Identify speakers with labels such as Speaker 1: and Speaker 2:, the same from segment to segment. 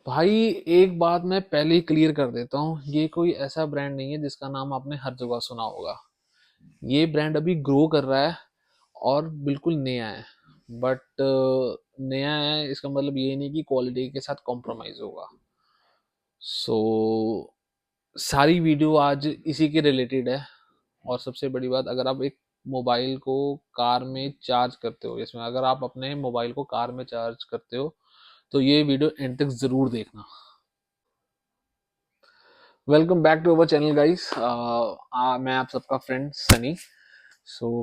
Speaker 1: भाई, एक बात मैं पहले ही क्लियर कर देता हूँ, ये कोई ऐसा ब्रांड नहीं है जिसका नाम आपने हर जगह सुना होगा। ये ब्रांड अभी ग्रो कर रहा है और बिल्कुल नया है। बट नया है इसका मतलब ये नहीं कि क्वालिटी के साथ कॉम्प्रोमाइज होगा। सो सारी वीडियो आज इसी के रिलेटेड है। और सबसे बड़ी बात, अगर आप एक मोबाइल को कार में चार्ज करते हो, इसमें अगर आप अपने मोबाइल को कार में चार्ज करते हो तो ये वीडियो एंड तक जरूर देखना। Welcome back to our channel guys. मैं आप सबका फ्रेंड सनी।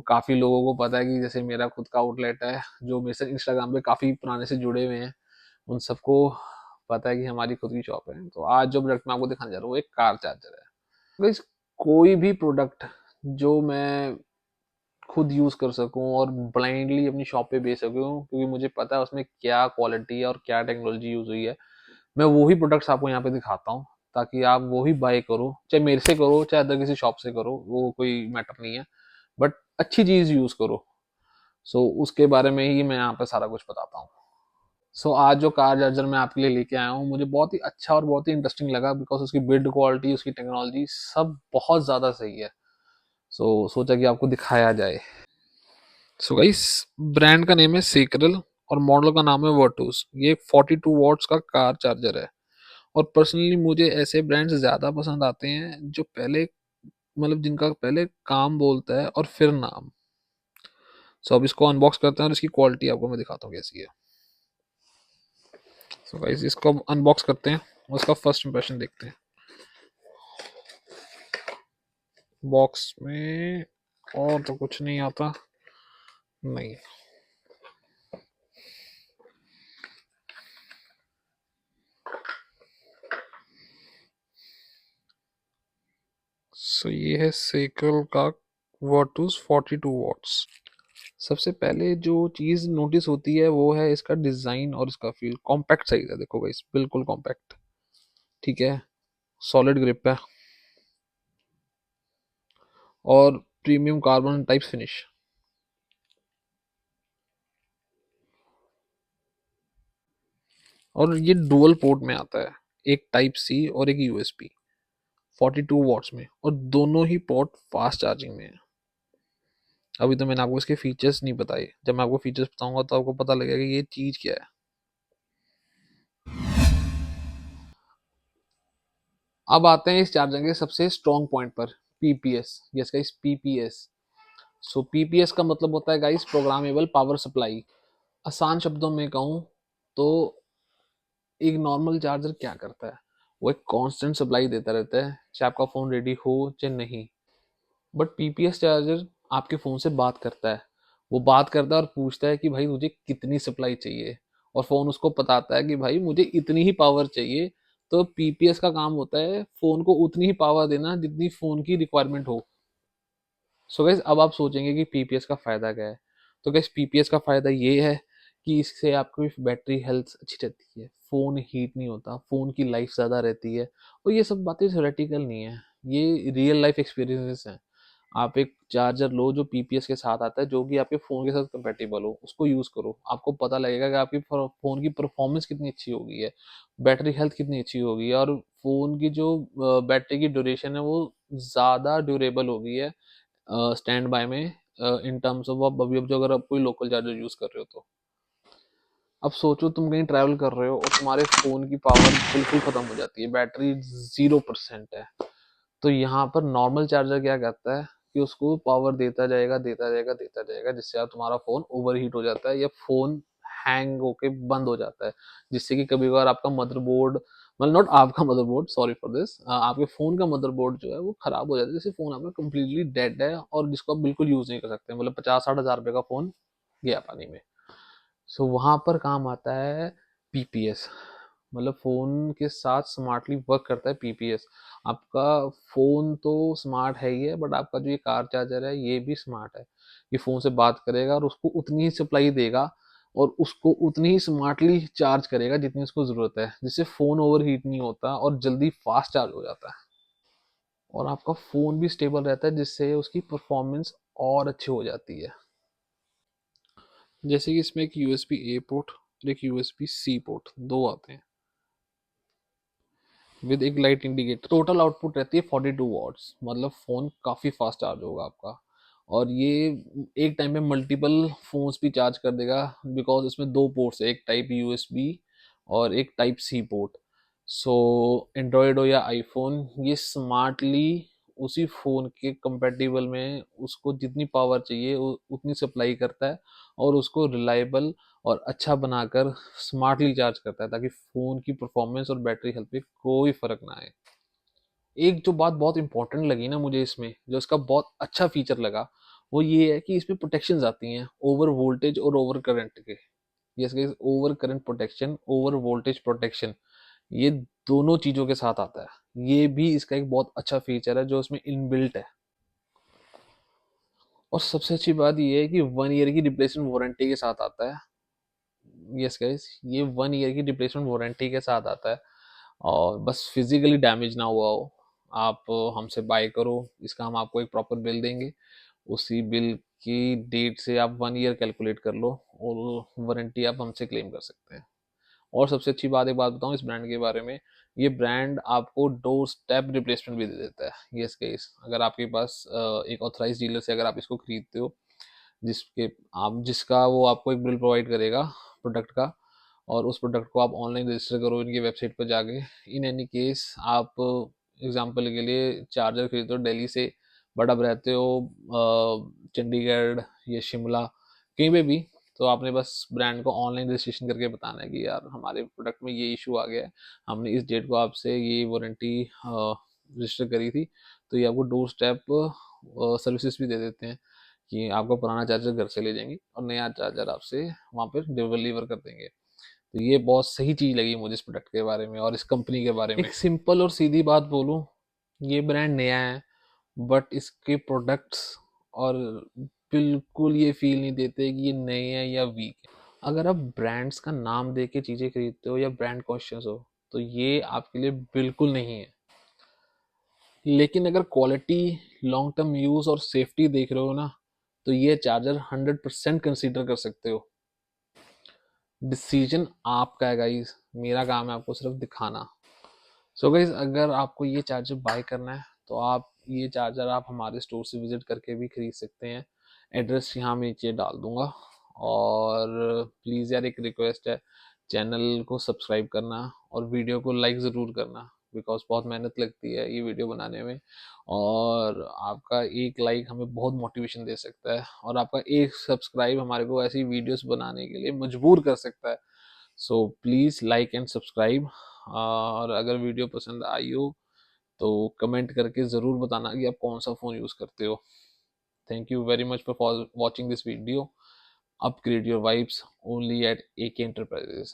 Speaker 1: काफ़ी लोगों को पता है कि जैसे मेरा खुद का आउटलेट है, जो मेरे से इंस्टाग्राम पे काफ़ी पुराने से जुड़े हुए हैं, उन सबको पता है कि हमारी खुद की शॉप है। तो आज जो प्रोडक्ट मैं आपको दिखाने जा रहा हूँ वो एक कार चार्जर है। गाइस, कोई भी प्रोडक्ट जो मैं खुद यूज़ कर सकूँ और ब्लाइंडली अपनी शॉप पे बेच सकूँ, क्योंकि मुझे पता है उसमें क्या क्वालिटी है और क्या टेक्नोलॉजी यूज़ हुई है, मैं वो ही प्रोडक्ट्स आपको यहाँ पे दिखाता हूँ, ताकि आप वो ही बाय करो, चाहे मेरे से करो चाहे अदर किसी शॉप से करो, वो कोई मैटर नहीं है। बट अच्छी चीज़ यूज़ करो। उसके बारे में ही मैं यहाँ पे सारा कुछ बताता हूँ। आज जो कार चार्जर मैं आपके लिए लेके आया हूँ, मुझे बहुत ही अच्छा और बहुत ही इंटरेस्टिंग लगा, बिकॉज उसकी बिल्ड क्वालिटी, उसकी टेक्नोलॉजी सब बहुत ज़्यादा सही है। सोचा कि आपको दिखाया जाए। गाइस, ब्रांड का नेम है सेक्रल और मॉडल का नाम है वर्टूस। ये 42 वॉट्स का कार चार्जर है। और पर्सनली मुझे ऐसे ब्रांड्स ज़्यादा पसंद आते हैं जो पहले, मतलब जिनका पहले काम बोलता है और फिर नाम। अब इसको अनबॉक्स करते हैं और इसकी क्वालिटी आपको मैं दिखाता हूँ कैसी है। गाइस, इसको अनबॉक्स करते हैं और इसका फर्स्ट इंप्रेशन देखते हैं। बॉक्स में और तो कुछ नहीं आता। नहीं। ये है सेक्रल का वर्टूस 42 वॉट्स। सबसे पहले जो चीज नोटिस होती है वो है इसका डिजाइन और इसका फील। कॉम्पैक्ट साइज है, देखो गाइस, बिल्कुल कॉम्पैक्ट। ठीक है। सॉलिड ग्रिप है और प्रीमियम कार्बन टाइप फिनिश। और ये डुअल पोर्ट में आता है, एक टाइप सी और एक यूएसबी, 42 वॉट्स में, और दोनों ही पोर्ट फास्ट चार्जिंग में है। अभी तो मैंने आपको इसके फीचर्स नहीं बताए, जब मैं आपको फीचर्स बताऊंगा तो आपको पता लगेगा कि ये चीज क्या है। अब आते हैं इस चार्जर के सबसे स्ट्रॉन्ग पॉइंट पर, PPS. Yes guys, PPS. PPS का मतलब होता है गाइस प्रोग्रामेबल पावर सप्लाई। आसान शब्दों में कहूँ तो एक नॉर्मल चार्जर क्या करता है, वो एक कांस्टेंट सप्लाई देता रहता है, चाहे आपका फोन रेडी हो चाहे नहीं। बट पीपीएस चार्जर आपके फ़ोन से बात करता है। वो बात करता है और पूछता है कि भाई मुझे कितनी सप्लाई चाहिए, और फ़ोन उसको बताता है कि भाई मुझे इतनी ही पावर चाहिए। तो पीपीएस का काम होता है फ़ोन को उतनी ही पावर देना जितनी फ़ोन की रिक्वायरमेंट हो। गाइस, अब आप सोचेंगे कि पीपीएस का फ़ायदा क्या है। तो गाइस, पीपीएस का फ़ायदा ये है कि इससे आपकी बैटरी हेल्थ अच्छी रहती है, फ़ोन हीट नहीं होता, फ़ोन की लाइफ ज़्यादा रहती है। और ये सब बातें थ्योरेटिकल नहीं है, ये रियल लाइफ एक्सपीरियंसेस हैं। आप एक चार्जर लो जो पीपीएस के साथ आता है, जो कि आपके फ़ोन के साथ कंपैटिबल हो, उसको यूज़ करो, आपको पता लगेगा कि आपकी फ़ोन की परफॉर्मेंस कितनी अच्छी हो गई है, बैटरी हेल्थ कितनी अच्छी हो गई है, और फ़ोन की जो बैटरी की ड्यूरेशन है वो ज़्यादा ड्यूरेबल हो गई है स्टैंड बाय में, इन टर्म्स ऑफ अब अभी, अब जो अगर आप कोई लोकल चार्जर यूज़ कर रहे हो तो। अब सोचो तुम कहीं ट्रैवल कर रहे हो और तुम्हारे फ़ोन की पावर बिल्कुल ख़त्म हो जाती है, बैटरी 0% है। तो यहाँ पर नॉर्मल चार्जर क्या करता है कि उसको पावर देता जाएगा, देता जाएगा, देता जाएगा, जिससे आप तुम्हारा फ़ोन ओवरहीट हो जाता है या फ़ोन हैंग होके बंद हो जाता है। जिससे कि कभी कभार आपका मदरबोर्ड, मतलब नॉट आपका मदरबोर्ड, सॉरी फॉर दिस, आपके फ़ोन का मदरबोर्ड जो है वो ख़राब हो जाता है। जैसे फ़ोन आपका कम्प्लीटली डेड है और जिसको आप बिल्कुल यूज़ नहीं कर सकते, मतलब 50-60 हज़ार रुपये का फ़ोन गया पानी में। वहाँ पर काम आता है पीपीएस। मतलब फ़ोन के साथ स्मार्टली वर्क करता है पीपीएस। आपका फ़ोन तो स्मार्ट है ही है, बट आपका जो ये कार चार्जर है ये भी स्मार्ट है। ये फ़ोन से बात करेगा और उसको उतनी ही सप्लाई देगा और उसको उतनी ही स्मार्टली चार्ज करेगा जितनी उसको ज़रूरत है, जिससे फ़ोन ओवरहीट नहीं होता और जल्दी फास्ट चार्ज हो जाता है। और आपका फ़ोन भी स्टेबल रहता है, जिससे उसकी परफॉर्मेंस और अच्छी हो जाती है। जैसे कि इसमें एक यूएसबी ए पोर्ट और एक यूएसबी सी पोर्ट, दो आते हैं। विद एक लाइट इंडिकेटर। टोटल आउटपुट रहती है 42 वॉट्स, मतलब फ़ोन काफ़ी फास्ट चार्ज होगा आपका। और ये एक टाइम में मल्टीपल फोन्स भी चार्ज कर देगा, बिकॉज इसमें दो पोर्ट्स है, एक टाइप यूएसबी और एक टाइप सी पोर्ट। सो एंड्रॉयड हो या आईफोन, ये स्मार्टली उसी फ़ोन के कंपेटिबल में उसको जितनी पावर चाहिए उतनी सप्लाई करता है, और उसको रिलायबल और अच्छा बनाकर स्मार्टली चार्ज करता है, ताकि फ़ोन की परफॉर्मेंस और बैटरी हेल्थ पे कोई फ़र्क ना आए। एक जो बात बहुत इंपॉर्टेंट लगी ना मुझे इसमें, जो इसका बहुत अच्छा फीचर लगा, वो ये है कि इसमें प्रोटेक्शंस आती हैं ओवर वोल्टेज और ओवर करंट के। ये over current protection, over voltage protection, ये दोनों चीज़ों के साथ आता है। ये भी इसका एक बहुत अच्छा फीचर है जो इसमें इनबिल्ट है। और सबसे अच्छी बात ये है कि 1 ईयर की रिप्लेसमेंट वारंटी के साथ आता है। यस गाइस, ये 1 ईयर की रिप्लेसमेंट वारंटी के साथ आता है। और बस फिजिकली डैमेज ना हुआ हो, आप हमसे बाय करो, इसका हम आपको एक प्रॉपर बिल देंगे। उसी बिल की डेट से आप 1 ईयर कैलकुलेट कर लो, और वारंटी आप हमसे क्लेम कर सकते हैं। और सबसे अच्छी बात, एक बात बताऊं इस ब्रांड के बारे में, ये ब्रांड आपको डोर स्टेप रिप्लेसमेंट भी दे देता है। यस गाइस, अगर आपके पास एक ऑथराइज डीलर से अगर आप इसको खरीदते हो, जिसके आप जिसका वो आपको एक बिल प्रोवाइड करेगा प्रोडक्ट का, और उस प्रोडक्ट को आप ऑनलाइन रजिस्टर करो इनकी वेबसाइट पर जाके। इन एनी केस आप एग्जांपल के लिए चार्जर खरीदते हो दिल्ली से, बट आप रहते हो चंडीगढ़ या शिमला, कहीं पे भी, तो आपने बस ब्रांड को ऑनलाइन रजिस्ट्रेशन करके बताना है कि यार हमारे प्रोडक्ट में ये इशू आ गया है, हमने इस डेट को आपसे ये वारंटी रजिस्टर करी थी। तो ये आपको डोर स्टेप सर्विसेज भी दे देते हैं, कि आपका पुराना चार्जर घर से ले जाएंगे और नया चार्जर आपसे वहाँ पर डिलीवर कर देंगे। तो ये बहुत सही चीज़ लगी मुझे इस प्रोडक्ट के बारे में और इस कंपनी के बारे में। एक सिंपल और सीधी बात बोलूँ, ये ब्रांड नया है, बट इसके प्रोडक्ट्स और बिल्कुल ये फील नहीं देते कि ये नए हैं या वीक है। अगर आप ब्रांड्स का नाम दे के चीज़ें खरीदते हो या ब्रांड कॉन्शियस हो, तो ये आपके लिए बिल्कुल नहीं है। लेकिन अगर क्वालिटी, लॉन्ग टर्म यूज़ और सेफ्टी देख रहे हो ना, तो ये चार्जर 100% कंसीडर कर सकते हो। डिसीजन आपका है गाइस, मेरा काम है आपको सिर्फ दिखाना। सो गाइस, अगर आपको ये चार्जर बाय करना है, तो आप ये चार्जर आप हमारे स्टोर से विजिट करके भी खरीद सकते हैं। एड्रेस यहाँ मैं नीचे डाल दूंगा। और प्लीज़ यार, एक रिक्वेस्ट है, चैनल को सब्सक्राइब करना और वीडियो को लाइक ज़रूर करना, बिकॉज बहुत मेहनत लगती है ये वीडियो बनाने में। और आपका एक लाइक हमें बहुत मोटिवेशन दे सकता है, और आपका एक सब्सक्राइब हमारे को ऐसी वीडियोस बनाने के लिए मजबूर कर सकता है। So please like and subscribe. और अगर वीडियो पसंद आई हो, तो कमेंट करके ज़रूर बताना कि आप कौन सा फ़ोन यूज़ करते हो। Thank you very much for watching this video. Upgrade your vibes only at AK Enterprises।